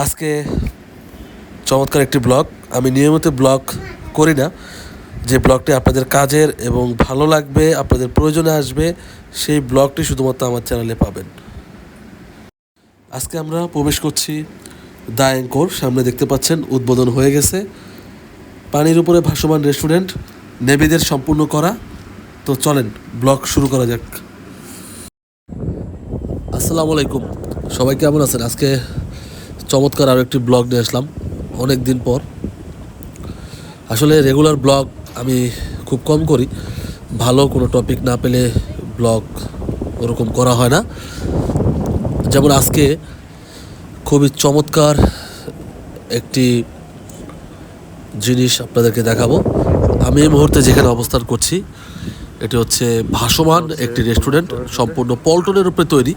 আজকে চমৎকার একটি ব্লগ। আমি নিয়মিত ব্লগ করি না, যে ব্লগটি আপনাদের কাজের এবং ভালো লাগবে, আপনাদের প্রয়োজনে আসবে, সেই ব্লগটি শুধুমাত্র আমার চ্যানেলে পাবেন। আজকে আমরা প্রবেশ করছি দ্য অ্যাঙ্কর। সামনে দেখতে পাচ্ছেন উদ্বোধন হয়ে গেছে। পানির উপরে ভাসমান রেস্টুরেন্ট, নেভিদের সম্পূর্ণ করা। তো চলেন ব্লগ শুরু করা যাক। আসসালামু আলাইকুম, সবাই কেমন আছেন? আজকে চমৎকার আরও একটি ব্লগ নিয়ে আসলাম অনেক দিন পর। আসলে রেগুলার ব্লগ আমি খুব কম করি, ভালো কোনো টপিক না পেলে ব্লগ ওরকম করা হয় না। যেমন আজকে খুবই চমৎকার একটি জিনিস আপনাদেরকে দেখাবো। আমি এই মুহূর্তে যেখানে অবস্থান করছি এটি হচ্ছে ভাসমান একটি রেস্টুরেন্ট, সম্পূর্ণ পল্টনের উপরে তৈরি।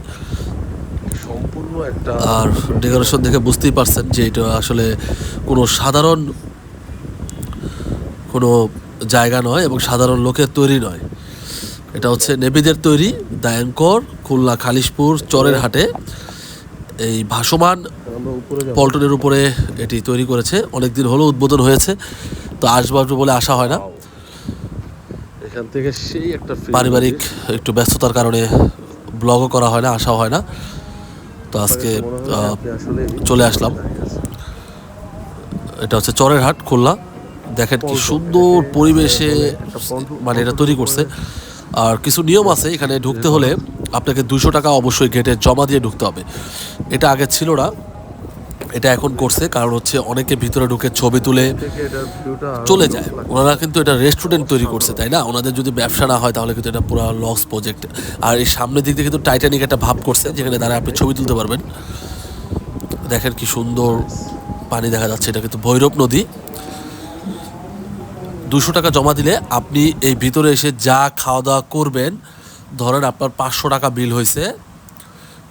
আর ডেকোরেশন দেখে বুঝতেই পারছেন যে এটা আসলে কোনো সাধারণ কোনো জায়গা নয় এবং সাধারণ লোকের তৈরি নয়। এটা হচ্ছে নেভিদের তৈরি। দ্য অ্যাঙ্কর, খুলনা খালিশপুর চরের হাটে এই ভাসমান পল্টনের উপরে এটি তৈরি করেছে। অনেক দিন হলো উদ্বোধন হয়েছে, তো আসবো বলে আসা হয় না। এখান থেকে সেই একটা পারিবারিক একটু ব্যস্ততার কারণে ব্লগও করা হয় না, আসাও হয় না। তো আজকে চলে আসলাম। এটা হচ্ছে চরের হাট, খুলনা। দেখেন কি সুন্দর পরিবেশে মানে এটা তৈরি করছে। আর কিছু নিয়ম আছে, এখানে ঢুকতে হলে আপনাকে 200 টাকা অবশ্যই গেটে জমা দিয়ে ঢুকতে হবে। এটা আগে ছিল না, এটা এখন করছে। কারণ হচ্ছে অনেকে ভিতরে ঢুকে ছবি তুলে চলে যায়। ওনারা কিন্তু এটা রেস্টুরেন্ট তৈরি করছে, তাই না? ওনাদের যদি ব্যবসা না হয় তাহলে কিন্তু এটা পুরো লস প্রজেক্ট। আর এই সামনের দিক দিয়ে কিন্তু টাইটানিক একটা ভাব করছে, যেখানে দাঁড়ায় আপনি ছবি তুলতে পারবেন। দেখেন কি সুন্দর পানি দেখা যাচ্ছে। এটা কিন্তু ভৈরব নদী। 200 টাকা জমা দিলে আপনি এই ভিতরে এসে যা খাওয়া দাওয়া করবেন, ধরেন আপনার 500 টাকা বিল হয়েছে,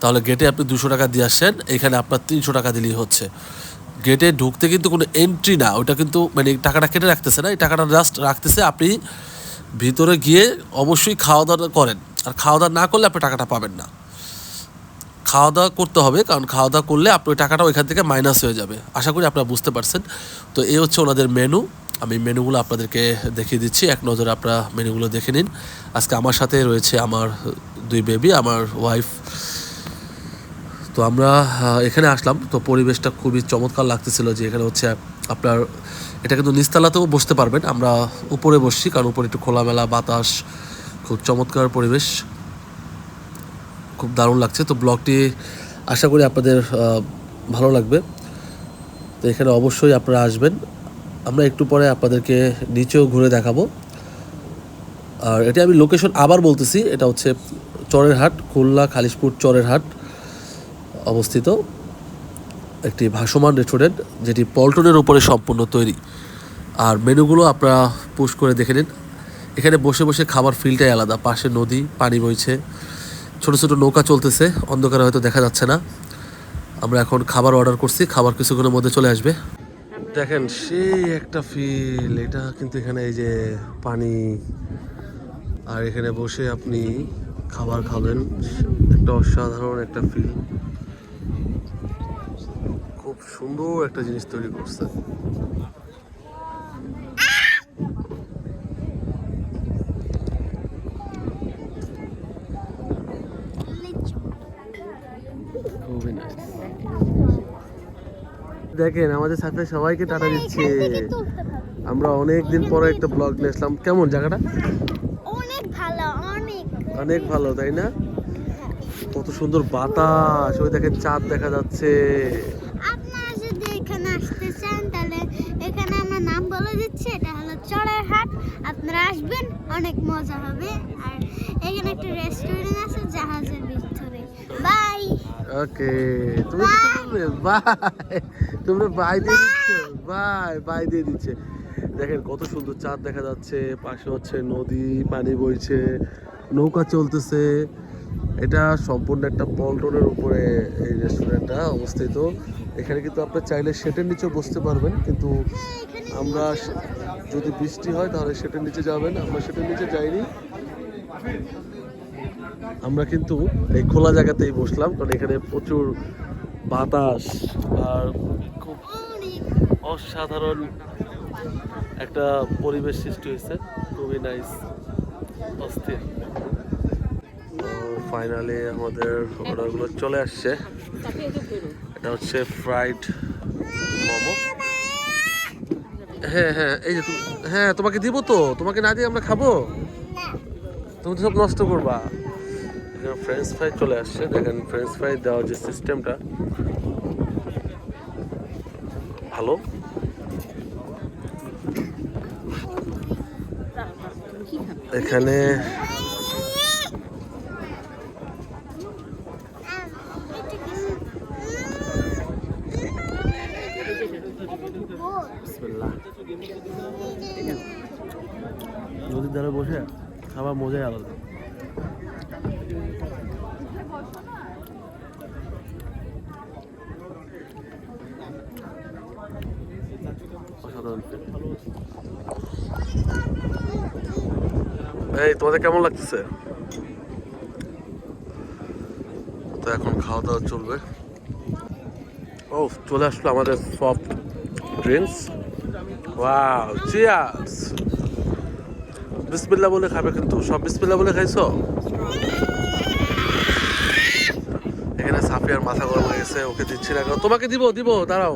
তাহলে গেটে আপনি 200 টাকা দিয়ে আসেন, এখানে আপনার 300 টাকা দিলেই হচ্ছে। গেটে ঢুকতে কিন্তু কোনো এন্ট্রি না, ওইটা কিন্তু মানে টাকাটা কেটে রাখতেছে না, এই টাকাটা জাস্ট রাখতেছে। আপনি ভিতরে গিয়ে অবশ্যই খাওয়া দাওয়া করেন, আর খাওয়া দাওয়া না করলে আপনি টাকাটা পাবেন না। খাওয়া দাওয়া করতে হবে, কারণ খাওয়া দাওয়া করলে আপনি ওই টাকাটা ওইখান থেকে মাইনাস হয়ে যাবে। আশা করি আপনারা বুঝতে পারছেন। তো এই হচ্ছে ওনাদের মেনু। আমি মেনুগুলো আপনাদেরকে দেখিয়ে দিচ্ছি, এক নজরে আপনারা মেনুগুলো দেখে নিন। আজকে আমার সাথে রয়েছে আমার 2 বেবি, আমার ওয়াইফ। তো আমরা এখানে আসলাম, তো পরিবেশটা খুবই চমৎকার লাগতেছিল। যে এখানে হচ্ছে আপনার এটা কিন্তু নিচতলাতেও বসতে পারবেন। আমরা উপরে বসছি, কারণ উপরে একটু খোলামেলা বাতাস, খুব চমৎকার পরিবেশ, খুব দারুণ লাগছে। তো ব্লগটি আশা করি আপনাদের ভালো লাগবে। তো এখানে অবশ্যই আপনারা আসবেন। আমরা একটু পরে আপনাদেরকে নিচেও ঘুরে দেখাবো। আর এটা আমি লোকেশন আবার বলতেছি, এটা হচ্ছে চরের হাট, খুলনা খালিশপুর চরের হাট অবস্থিত একটি ভাসমান রেস্টুরেন্ট, যেটি পল্টনের উপরে সম্পূর্ণ তৈরি। আর মেনুগুলো আপনারা পুশ করে দেখে নিন। এখানে বসে বসে খাবার ফিলটাই আলাদা। পাশে নদী, পানি বইছে, ছোটো ছোটো নৌকা চলতেছে, অন্ধকারে হয়তো দেখা যাচ্ছে না। আমরা এখন খাবার অর্ডার করছি, খাবার কিছুক্ষণের মধ্যে চলে আসবে। দেখেন সেই একটা ফিল, এটা কিন্তু এখানে এই যে পানি, আর এখানে বসে আপনি খাবার খাবেন, একটা অসাধারণ একটা ফিল। খুব সুন্দর একটা জিনিস তৈরি করছে। খুবই নাইস। দেখেন আমাদের সাথে সবাইকে টাটা দিচ্ছে। আমরা অনেক দিন পরে একটা ব্লগ নিয়ে আসলাম। কেমন জায়গাটা? অনেক ভালো, অনেক অনেক ভালো, তাই না? কত সুন্দর বাতাস, ওই দেখেন চাঁদ দেখা যাচ্ছে। আপনারা যদি এখানে আসতে চান তাহলে এখানে আমার নাম বলে দিচ্ছি, এটা হলো চড়াই হাট। আপনারা আসবেন, অনেক মজা হবে। আর এখানে একটা রেস্টুরেন্ট আছে জাহাজের ভিতরে। বাই। ওকে, তুমি কিছু বলবে? বাই। তোমরা বাই দিয়ে দিচ্ছ? বাই বাই দিয়ে দিচ্ছে। দেখেন কত সুন্দর চাঁদ দেখা যাচ্ছে, পাশে হচ্ছে নদী, পানি বইছে, নৌকা চলতেছে। এটা সম্পূর্ণ একটা পল্টনের উপরে এই রেস্টুরেন্টটা অবস্থিত। এখানে কিন্তু আপনি চাইলে শেটের নিচেও বসতে পারবেন, কিন্তু আমরা যদি বৃষ্টি হয় তাহলে শেটের নিচে যাবেন। আমরা শেটের নিচে যাইনি, আমরা কিন্তু এই খোলা জায়গাতেই বসলাম, কারণ এখানে প্রচুর বাতাস আর খুব অনেক অসাধারণ একটা পরিবেশ সৃষ্টি হয়েছে, খুবই নাইস, অস্থির। তো ফাইনালি আমাদের অর্ডারগুলো চলে আসছে। এটা হচ্ছে ফ্রাইড মোমো। হ্যাঁ হ্যাঁ, এই যে হ্যাঁ, তোমাকে দিব তো, তোমাকে না দিয়ে আমরা খাবো? তুমি তো সব নষ্ট করবা। এখানে ফ্রেঞ্চ ফ্রাই চলে আসছে, দেখেন ফ্রেঞ্চ ফ্রাই দেওয়ার যে সিস্টেমটা ভালো। এখানে নদীর ধারে বসে খাবার মজাই আলাদা। অসাধারণ। এই তোমাদের কেমন লাগতেছে? তো এখন খাওয়া দাওয়া চলবে। ও চলে আসলো আমাদের সফট ড্রিঙ্কস। Wow, cheers. বিসমিল্লাহ বলে খাবে কিন্তু, সব বিসমিল্লাহ বলে খাইছো? এখানে সাফিয়ার মাথা গরম হয়ে গেছে, ওকে দিচ্ছি না। তোমাকে দিব দিব, দাঁড়াও।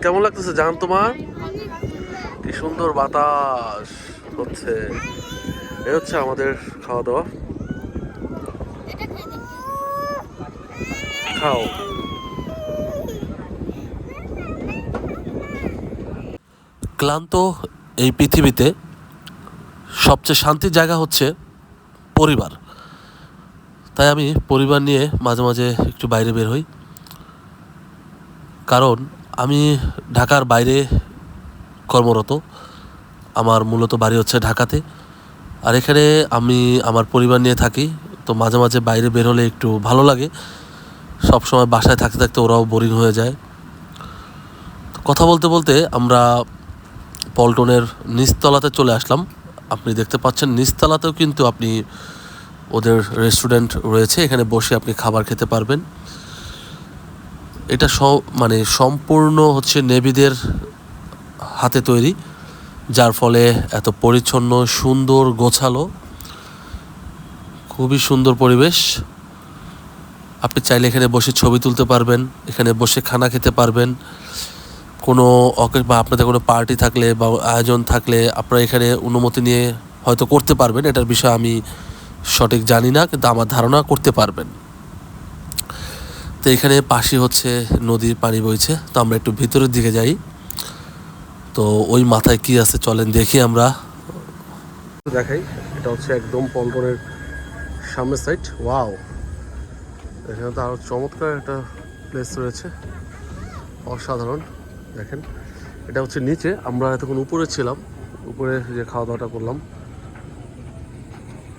কেমন লাগতেছে জান তোমার? কি সুন্দর বাতাস হচ্ছে। এ হচ্ছে আমাদের খাওয়া দাওয়া। খাও। ক্লান্ত এই পৃথিবীতে সবচেয়ে শান্তির জায়গা হচ্ছে পরিবার। তাই আমি পরিবার নিয়ে মাঝে মাঝে একটু বাইরে বের হই, কারণ আমি ঢাকার বাইরে কর্মরত। আমার মূলত বাড়ি হচ্ছে ঢাকাতে, আর এখানে আমি আমার পরিবার নিয়ে থাকি। তো মাঝে মাঝে বাইরে বের হলে একটু ভালো লাগে। সব সময় বাসায় থাকতে থাকতে ওরাও বোরিং হয়ে যায়। কথা বলতে বলতে আমরা পল্টনের নিচতলাতে চলে আসলাম। আপনি দেখতে পাচ্ছেন নিচতলাতেও কিন্তু আপনি ওদের রেস্টুরেন্ট রয়েছে, এখানে বসে আপনি খাবার খেতে পারবেন। এটা মানে সম্পূর্ণ হচ্ছে নেভিদের হাতে তৈরি, যার ফলে এত পরিচ্ছন্ন, সুন্দর, গোছালো, খুবই সুন্দর পরিবেশ। আপনি চাইলে এখানে বসে ছবি তুলতে পারবেন, এখানে বসে খানা খেতে পারবেন। কোনো বা আপনাদের কোনো পার্টি থাকলে বা আয়োজন থাকলে আপনারা এখানে অনুমতি নিয়ে হয়তো করতে পারবেন। এটার বিষয়ে আমি সঠিক জানি না, কিন্তু আমার ধারণা করতে পারবেন। তো এখানে পাশে হচ্ছে নদীর পানি বইছে। তো আমরা একটু ভিতরের দিকে যাই। তো ওই মাথায় কি আছে চলেন দেখি আমরা। দেখাই, এটা হচ্ছে একদম পল্টনের সামনের সাইড। ওয়াও, এখানে তো আরো চমৎকার একটা প্লেস রয়েছে, অসাধারণ। দেখেন, এটা হচ্ছে নিচে, আমরা এতক্ষণ উপরে ছিলাম, উপরে যে খাওয়া দাওয়াটা করলাম।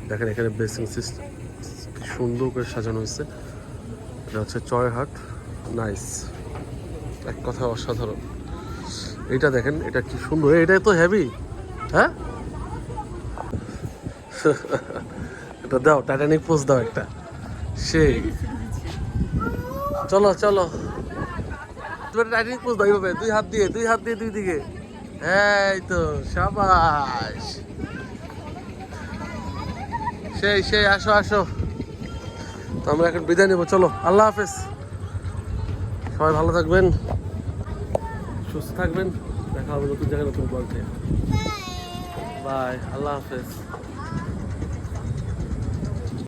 দেখেন এখানে বেসিং সিস্টেম কি সুন্দর করে সাজানো হয়েছে। এটা হচ্ছে চড়াইহাট, নাইস, এক কথা অসাধারণ। এটা দেখেন, এটা কি সুন্দর, এটা তো হেভি। হ্যাঁ, এটা দাও, টাইটানিক পোজ দাও একটা, সেই। চলো চলো, তুমি টাইটানিক পোজ দাও এইভাবে, দুই হাত দিয়ে দুই দিকে। এই তো, শাবাশ, সেই সেই, আসো আসো। তো আমরা এখন বিদায় নেবো, চলো, আল্লাহ হাফেজ। সবাই ভালো থাকবেন, সুস্থ থাকবেন, দেখা হবে নতুন জায়গায় নতুন ব্লগে। বাই, আল্লাহ হাফেজ।